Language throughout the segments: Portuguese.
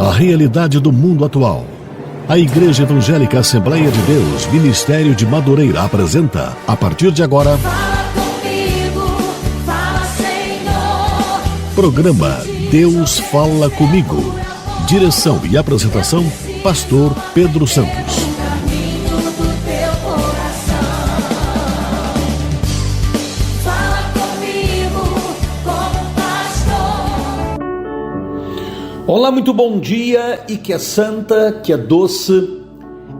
A realidade do mundo atual. A Igreja Evangélica Assembleia de Deus, Ministério de Madureira, apresenta, a partir de agora, Fala comigo, fala Senhor. programa Deus Fala Comigo. Direção e apresentação, Pastor Pedro Santos. O caminho do teu coração. Fala comigo como pastor. Olá, muito bom dia, e que a santa, que a doce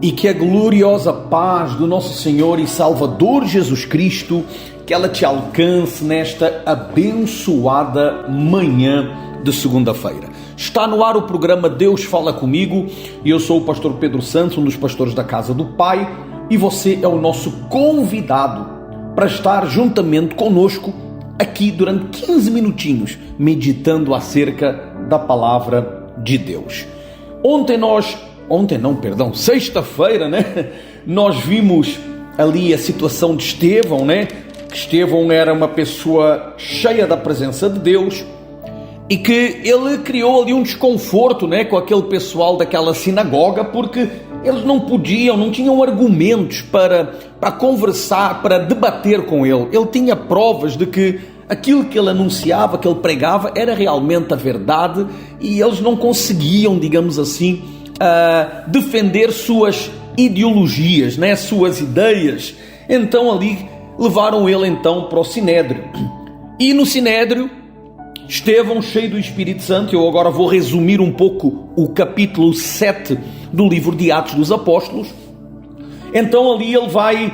e que a gloriosa paz do nosso Senhor e Salvador Jesus Cristo, que ela te alcance nesta abençoada manhã de segunda-feira. Está no ar o programa Deus Fala Comigo, e eu sou o pastor Pedro Santos, um dos pastores da Casa do Pai, e você é o nosso convidado para estar juntamente conosco aqui durante 15 minutinhos, meditando acerca da palavra de Deus. Sexta-feira, nós vimos ali a situação de Estevão, que Estevão era uma pessoa cheia da presença de Deus e que ele criou ali um desconforto, com aquele pessoal daquela sinagoga, porque eles não tinham argumentos para conversar, para debater com ele. Ele tinha provas de que aquilo que ele anunciava, que ele pregava, era realmente a verdade, e eles não conseguiam, digamos assim, defender suas ideologias, suas ideias. Então ali levaram ele então para o Sinédrio. E no Sinédrio, Estevão, cheio do Espírito Santo, eu agora vou resumir um pouco o capítulo 7 do livro de Atos dos Apóstolos. Então ali ele vai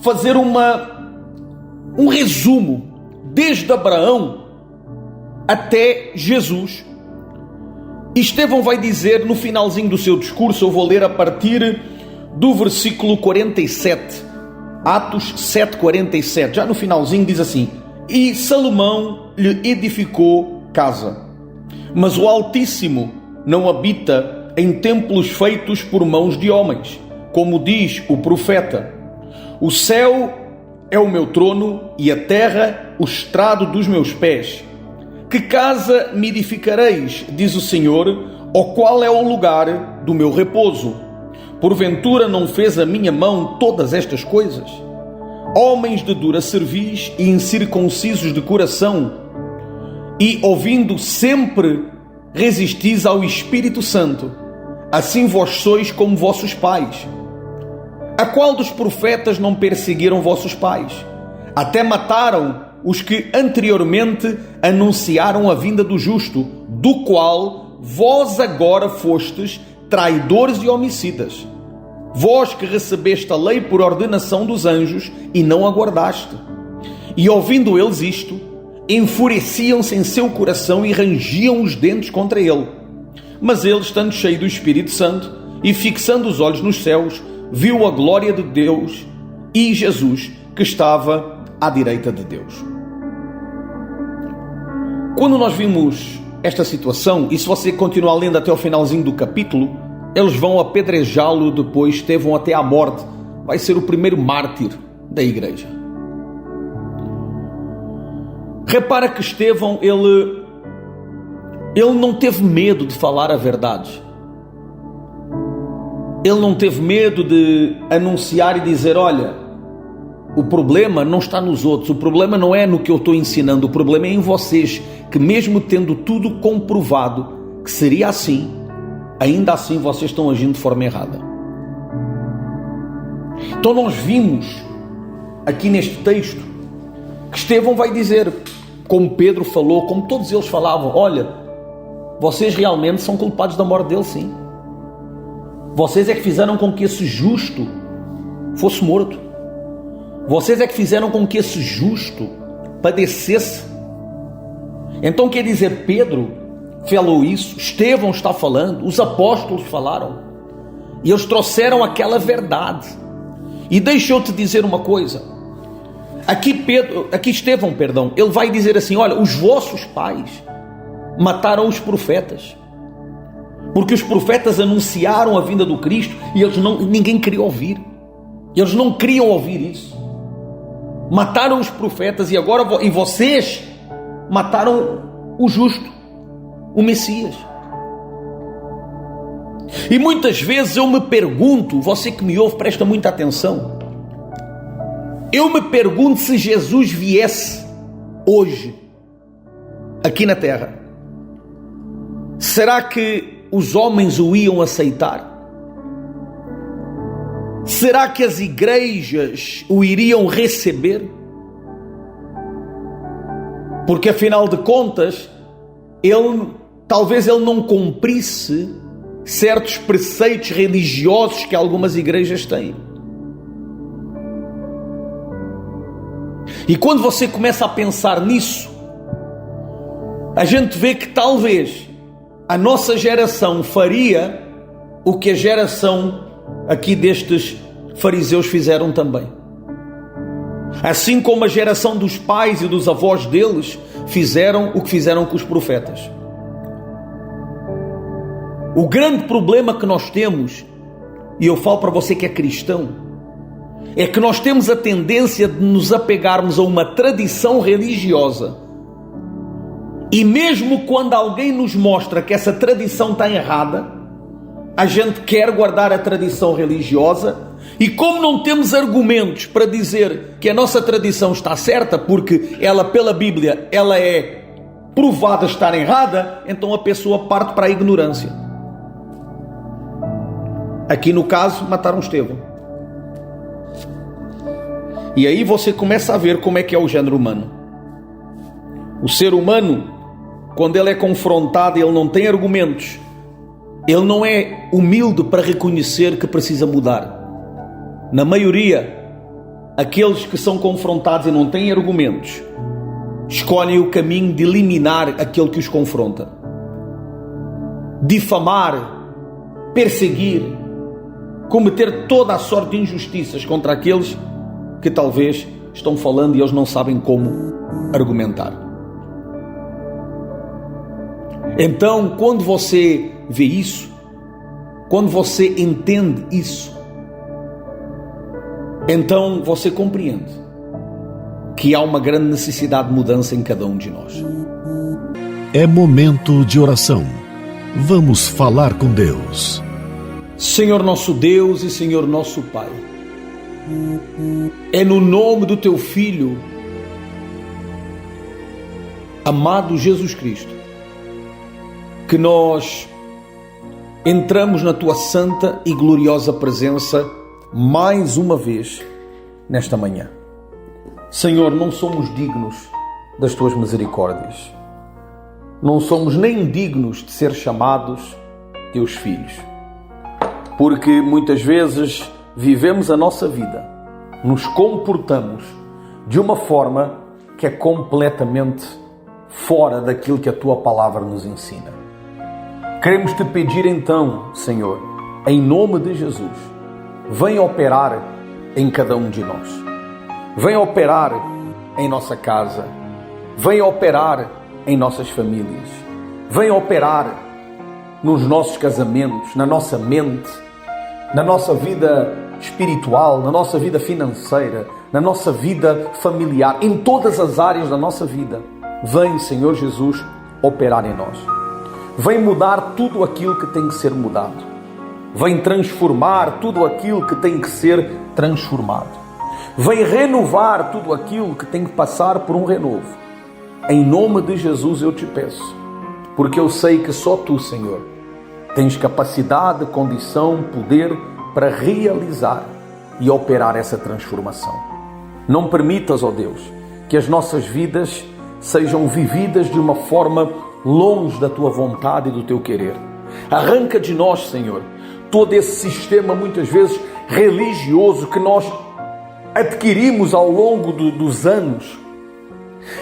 fazer um resumo, desde Abraão até Jesus. E Estevão vai dizer no finalzinho do seu discurso, eu vou ler a partir do versículo 47, Atos 7:47, já no finalzinho diz assim: e Salomão lhe edificou casa, mas o Altíssimo não habita em templos feitos por mãos de homens, como diz o profeta: o céu é o meu trono e a terra o estrado dos meus pés. Que casa me edificareis, diz o Senhor, ou qual é o lugar do meu repouso? Porventura não fez a minha mão todas estas coisas? Homens de dura cerviz e incircuncisos de coração, e ouvindo sempre resistis ao Espírito Santo, assim vós sois como vossos pais. A qual dos profetas não perseguiram vossos pais? Até mataram os que anteriormente anunciaram a vinda do justo, do qual vós agora fostes traidores e homicidas. Vós que recebeste a lei por ordenação dos anjos e não aguardaste. E ouvindo eles isto, enfureciam-se em seu coração e rangiam os dentes contra ele. Mas ele, estando cheio do Espírito Santo e fixando os olhos nos céus, viu a glória de Deus e Jesus, que estava à direita de Deus. Quando nós vimos esta situação, e se você continuar lendo até o finalzinho do capítulo, eles vão apedrejá-lo depois, Estevão, até à morte. Vai ser o primeiro mártir da igreja. Repara que Estevão, ele não teve medo de falar a verdade. Ele não teve medo de anunciar e dizer: olha, o problema não está nos outros, o problema não é no que eu estou ensinando, o problema é em vocês, que mesmo tendo tudo comprovado que seria assim, ainda assim vocês estão agindo de forma errada. Então nós vimos aqui neste texto que Estevão vai dizer, como Pedro falou, como todos eles falavam: olha, vocês realmente são culpados da morte dele, sim. Vocês é que fizeram com que esse justo fosse morto. Vocês é que fizeram com que esse justo padecesse. Então quer dizer, Pedro falou isso, Estevão está falando, os apóstolos falaram, e eles trouxeram aquela verdade. E deixa eu te dizer uma coisa, aqui Estevão, ele vai dizer assim: olha, os vossos pais mataram os profetas, porque os profetas anunciaram a vinda do Cristo e ninguém queria ouvir. Eles não queriam ouvir isso. Mataram os profetas e vocês mataram o justo, o Messias. E muitas vezes eu me pergunto, você que me ouve, presta muita atenção. Eu me pergunto se Jesus viesse hoje, aqui na terra, será que os homens o iam aceitar? Será que as igrejas o iriam receber? Porque afinal de contas, talvez ele não cumprisse certos preceitos religiosos que algumas igrejas têm. E quando você começa a pensar nisso, a gente vê que talvez a nossa geração faria o que a geração aqui destes fariseus fizeram também. Assim como a geração dos pais e dos avós deles fizeram o que fizeram com os profetas. O grande problema que nós temos, e eu falo para você que é cristão, é que nós temos a tendência de nos apegarmos a uma tradição religiosa. E mesmo quando alguém nos mostra que essa tradição está errada, a gente quer guardar a tradição religiosa, e como não temos argumentos para dizer que a nossa tradição está certa, porque ela, pela Bíblia, ela é provada estar errada, então a pessoa parte para a ignorância. Aqui no caso, mataram Estevão. E aí você começa a ver como é que é o género humano. O ser humano, quando ele é confrontado, ele não tem argumentos. Ele não é humilde para reconhecer que precisa mudar. Na maioria, aqueles que são confrontados e não têm argumentos, escolhem o caminho de eliminar aquele que os confronta. Difamar, perseguir, cometer toda a sorte de injustiças contra aqueles que talvez estão falando e eles não sabem como argumentar. Então, quando você vê isso, quando você entende isso, então você compreende que há uma grande necessidade de mudança em cada um de nós. É momento de oração. Vamos falar com Deus. Senhor nosso Deus e Senhor nosso Pai, é no nome do Teu Filho, amado Jesus Cristo, que nós entramos na Tua santa e gloriosa presença mais uma vez nesta manhã. Senhor, não somos dignos das Tuas misericórdias. Não somos nem dignos de ser chamados Teus filhos. Porque muitas vezes vivemos a nossa vida, nos comportamos de uma forma que é completamente fora daquilo que a Tua palavra nos ensina. Queremos Te pedir então, Senhor, em nome de Jesus, venha operar em cada um de nós. Venha operar em nossa casa. Venha operar em nossas famílias. Venha operar nos nossos casamentos, na nossa mente, na nossa vida espiritual, na nossa vida financeira, na nossa vida familiar, em todas as áreas da nossa vida. Vem, Senhor Jesus, operar em nós. Vem mudar tudo aquilo que tem que ser mudado. Vem transformar tudo aquilo que tem que ser transformado. Vem renovar tudo aquilo que tem que passar por um renovo. Em nome de Jesus eu te peço, porque eu sei que só Tu, Senhor, tens capacidade, condição, poder para realizar e operar essa transformação. Não permitas, ó Deus, que as nossas vidas sejam vividas de uma forma longe da Tua vontade e do Teu querer. Arranca de nós, Senhor, todo esse sistema, muitas vezes, religioso que nós adquirimos ao longo dos anos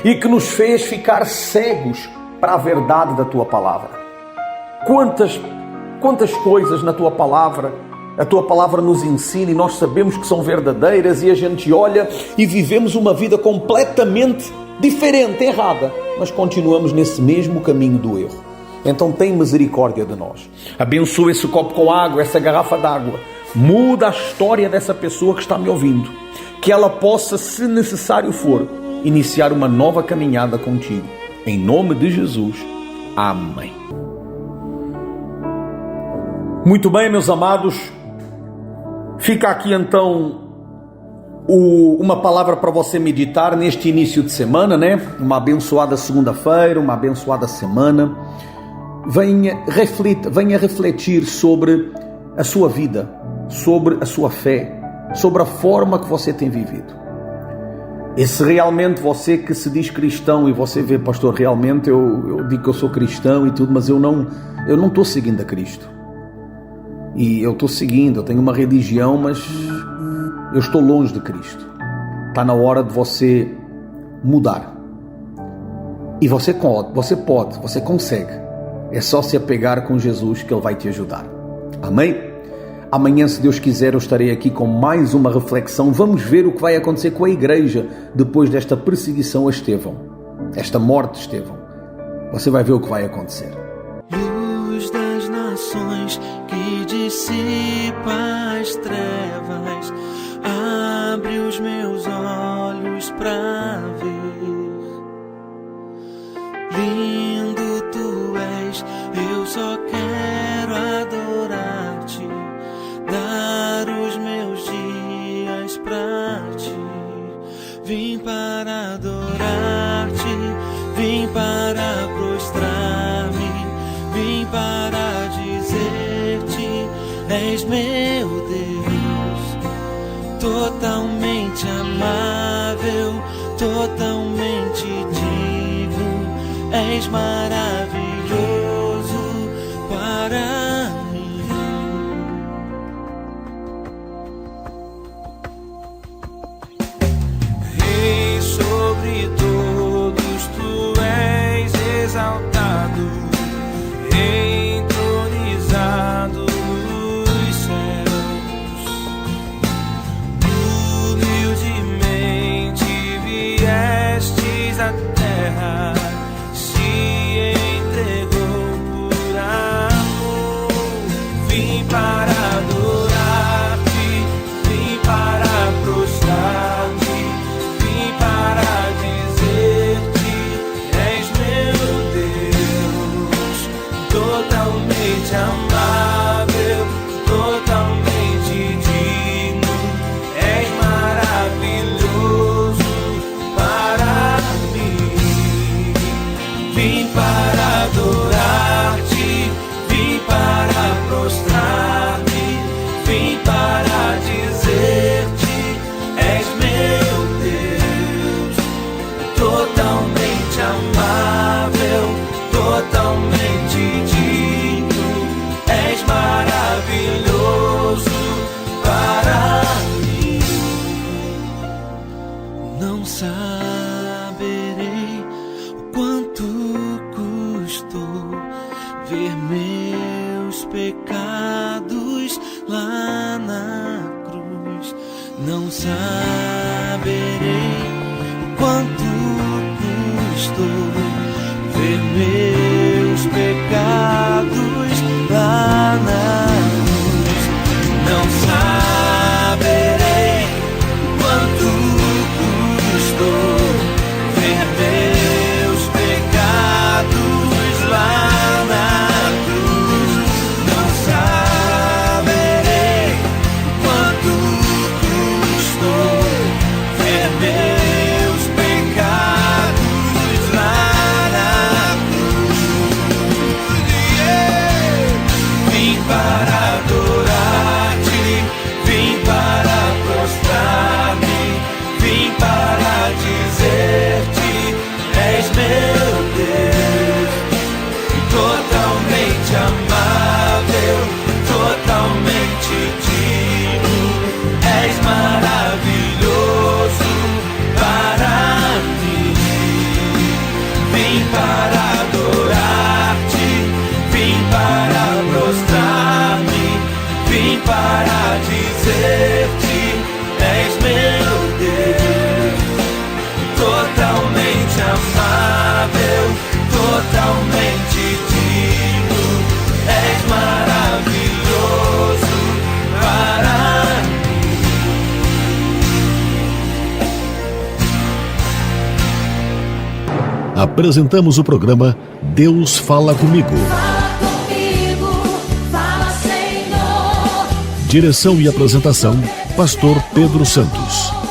e que nos fez ficar cegos para a verdade da Tua palavra. Quantas coisas na Tua palavra, a Tua palavra nos ensina e nós sabemos que são verdadeiras e a gente olha e vivemos uma vida completamente diferente, errada, mas continuamos nesse mesmo caminho do erro. Então tem misericórdia de nós. Abençoa esse copo com água, essa garrafa d'água. Muda a história dessa pessoa que está me ouvindo. Que ela possa, se necessário for, iniciar uma nova caminhada contigo. Em nome de Jesus. Amém. Muito bem, meus amados, fica aqui então uma palavra para você meditar neste início de semana, né? Uma abençoada segunda-feira, uma abençoada semana. Venha refletir sobre a sua vida, sobre a sua fé, sobre a forma que você tem vivido. E se realmente você que se diz cristão e você vê, pastor, realmente eu digo que eu sou cristão e tudo, mas eu não estou seguindo a Cristo. E eu estou seguindo, eu tenho uma religião, mas eu estou longe de Cristo. Está na hora de você mudar. E você pode, você consegue. É só se apegar com Jesus que Ele vai te ajudar. Amém? Amanhã, se Deus quiser, eu estarei aqui com mais uma reflexão. Vamos ver o que vai acontecer com a igreja depois desta perseguição a Estevão. Esta morte de Estevão. Você vai ver o que vai acontecer. Luz das nações que dissipa as trevas, abre os meus olhos pra ver. Lindo tu és, eu só quero adorar-te, dar os meus dias pra ti. Vim para adorar-te, vim para prostrar-me, vim para dizer-te, és meu Deus, totalmente amável, totalmente digno, és maravilhoso para mim. Rei sobre todos, tu és exaltado, entronizado nos céus. Humildemente viestes à terra, se entregou por amor. Vim para adorar-te, vim para prostrar-me, vim para dizer-te, és meu Deus, totalmente amável, totalmente digno, és maravilhoso para mim. Vim para adorar-te, vim para prostrar-me, vim para dizer-te, és meu Deus, totalmente amável, totalmente digno, és maravilhoso para mim. Não saberei o quanto custou ver meus pecados lá na cruz. Não saberei o quanto custou ver meus pecados lá na cruz. Não saberei o quanto custou ver meus pecados lá na cruz. Não saberei o quanto custou ver meus pecados lá na cruz. Vim para adorar-te, vim para prostrar-me, vim para dizer-te, és meu Deus, totalmente amável, totalmente digno, és maravilhoso para mim. Vim para adorar-te, vim para prostrar-me, vim para dizer-te, és meu Deus, totalmente amável, totalmente digno, és maravilhoso para mim. Apresentamos o programa Deus Fala Comigo. Fala comigo, fala sem Direção e apresentação, Pastor Pedro Santos.